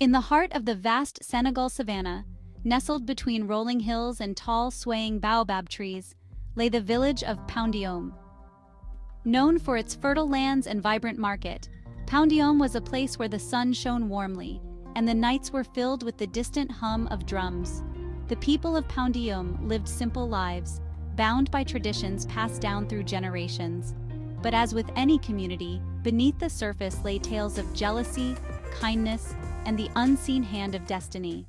In the heart of the vast Senegal savanna, nestled between rolling hills and tall, swaying baobab trees, lay the village of Poundioum. Known for its fertile lands and vibrant market, Poundioum was a place where the sun shone warmly, and the nights were filled with the distant hum of drums. The people of Poundioum lived simple lives, bound by traditions passed down through generations. But as with any community, beneath the surface lay tales of jealousy, kindness, and the unseen hand of destiny.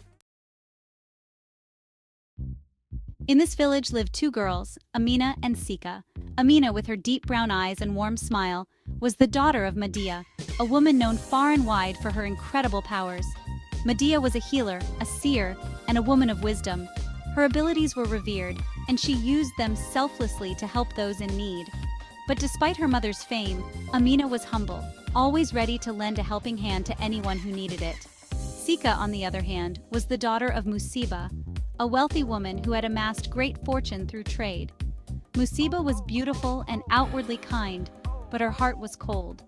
In this village lived two girls, Amina and Sika. Amina, with her deep brown eyes and warm smile, was the daughter of Madiya, a woman known far and wide for her incredible powers. Madiya was a healer, a seer, and a woman of wisdom. Her abilities were revered, and she used them selflessly to help those in need. But despite her mother's fame, Amina was humble, always ready to lend a helping hand to anyone who needed it. Sika, on the other hand, was the daughter of Mousiba, a wealthy woman who had amassed great fortune through trade. Mousiba was beautiful and outwardly kind, but her heart was cold.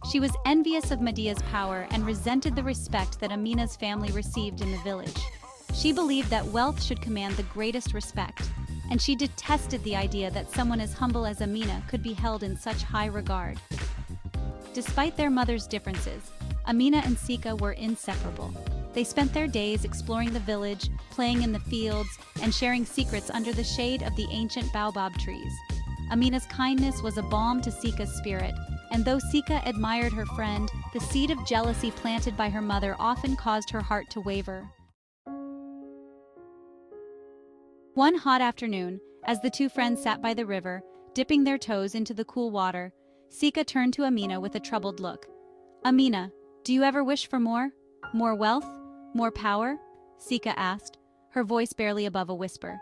She was envious of Madiya's power and resented the respect that Amina's family received in the village. She believed that wealth should command the greatest respect, and she detested the idea that someone as humble as Amina could be held in such high regard. Despite their mother's differences, Amina and Sika were inseparable. They spent their days exploring the village, playing in the fields, and sharing secrets under the shade of the ancient baobab trees. Amina's kindness was a balm to Sika's spirit, and though Sika admired her friend, the seed of jealousy planted by her mother often caused her heart to waver. One hot afternoon, as the two friends sat by the river, dipping their toes into the cool water, Sika turned to Amina with a troubled look. "Amina, do you ever wish for more? More wealth? More power?" Sika asked, her voice barely above a whisper.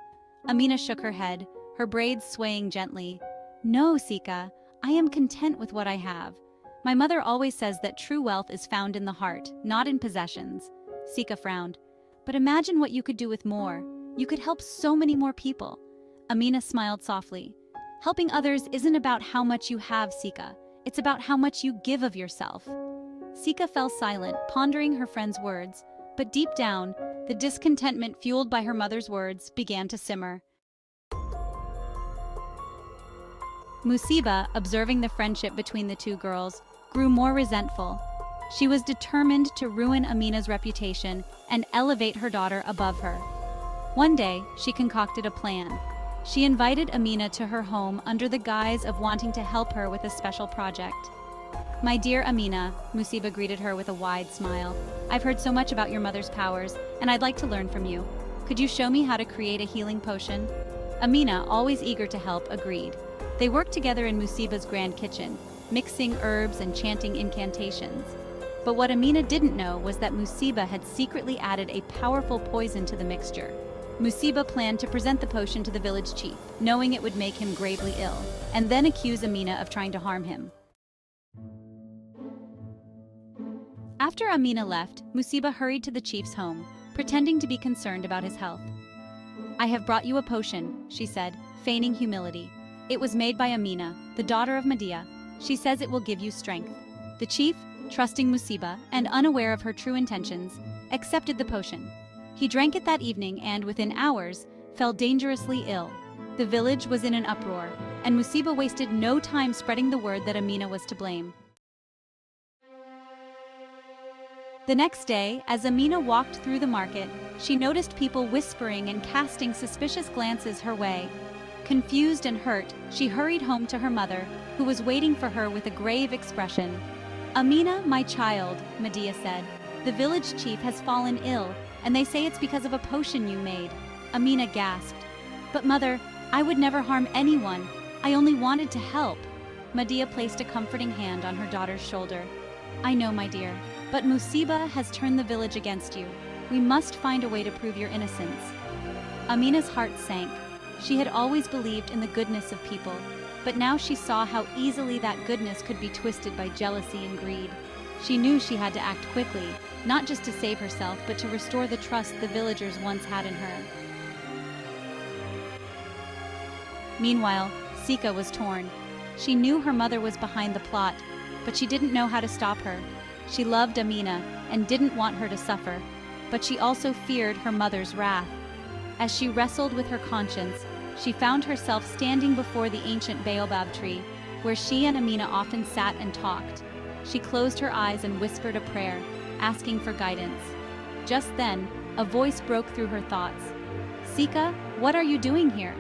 Amina shook her head, her braids swaying gently. "No, Sika, I am content with what I have. My mother always says that true wealth is found in the heart, not in possessions." Sika frowned. "But imagine what you could do with more. You could help so many more people." Amina smiled softly. "Helping others isn't about how much you have, Sika. It's about how much you give of yourself." Sika fell silent, pondering her friend's words, but deep down, the discontentment fueled by her mother's words began to simmer. Mousiba, observing the friendship between the two girls, grew more resentful. She was determined to ruin Amina's reputation and elevate her daughter above her. One day, she concocted a plan. She invited Amina to her home under the guise of wanting to help her with a special project. "My dear Amina," Mousiba greeted her with a wide smile, "I've heard so much about your mother's powers, and I'd like to learn from you. Could you show me how to create a healing potion?" Amina, always eager to help, agreed. They worked together in Mousiba's grand kitchen, mixing herbs and chanting incantations. But what Amina didn't know was that Mousiba had secretly added a powerful poison to the mixture. Mousiba planned to present the potion to the village chief, knowing it would make him gravely ill, and then accuse Amina of trying to harm him. After Amina left, Mousiba hurried to the chief's home, pretending to be concerned about his health. "I have brought you a potion," she said, feigning humility. "It was made by Amina, the daughter of Madiya. She says it will give you strength." The chief, trusting Mousiba and unaware of her true intentions, accepted the potion. He drank it that evening and, within hours, fell dangerously ill. The village was in an uproar, and Mousiba wasted no time spreading the word that Amina was to blame. The next day, as Amina walked through the market, she noticed people whispering and casting suspicious glances her way. Confused and hurt, she hurried home to her mother, who was waiting for her with a grave expression. "Amina, my child," Madiya said, "the village chief has fallen ill, and they say it's because of a potion you made." Amina gasped. "But mother, I would never harm anyone. I only wanted to help." Madiya placed a comforting hand on her daughter's shoulder. "I know, my dear, but Mousiba has turned the village against you. We must find a way to prove your innocence." Amina's heart sank. She had always believed in the goodness of people, but now she saw how easily that goodness could be twisted by jealousy and greed. She knew she had to act quickly, not just to save herself, but to restore the trust the villagers once had in her. Meanwhile, Sika was torn. She knew her mother was behind the plot, but she didn't know how to stop her. She loved Amina and didn't want her to suffer, but she also feared her mother's wrath. As she wrestled with her conscience, she found herself standing before the ancient baobab tree, where she and Amina often sat and talked. She closed her eyes and whispered a prayer, asking for guidance. Just then, a voice broke through her thoughts. "Sika, what are you doing here?"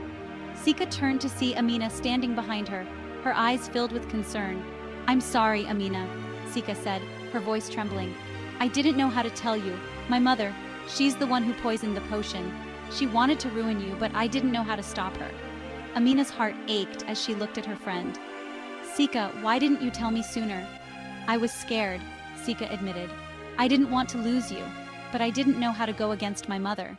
Sika turned to see Amina standing behind her, her eyes filled with concern. "I'm sorry, Amina," Sika said, her voice trembling. "I didn't know how to tell you. My mother, she's the one who poisoned the potion. She wanted to ruin you, but I didn't know how to stop her." Amina's heart ached as she looked at her friend. "Sika, why didn't you tell me sooner?" "I was scared," Sika admitted. "I didn't want to lose you, but I didn't know how to go against my mother."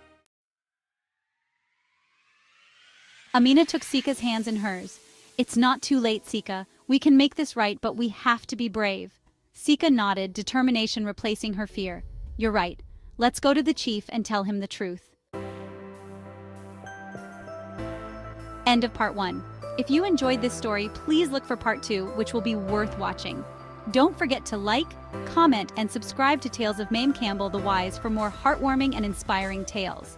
Amina took Sika's hands in hers. "It's not too late, Sika. We can make this right, but we have to be brave." Sika nodded, determination replacing her fear. "You're right. Let's go to the chief and tell him the truth." End of part 1. If you enjoyed this story, please look for part 2, which will be worth watching. Don't forget to like, comment, and subscribe to Tales of Mame Campbell the Wise for more heartwarming and inspiring tales.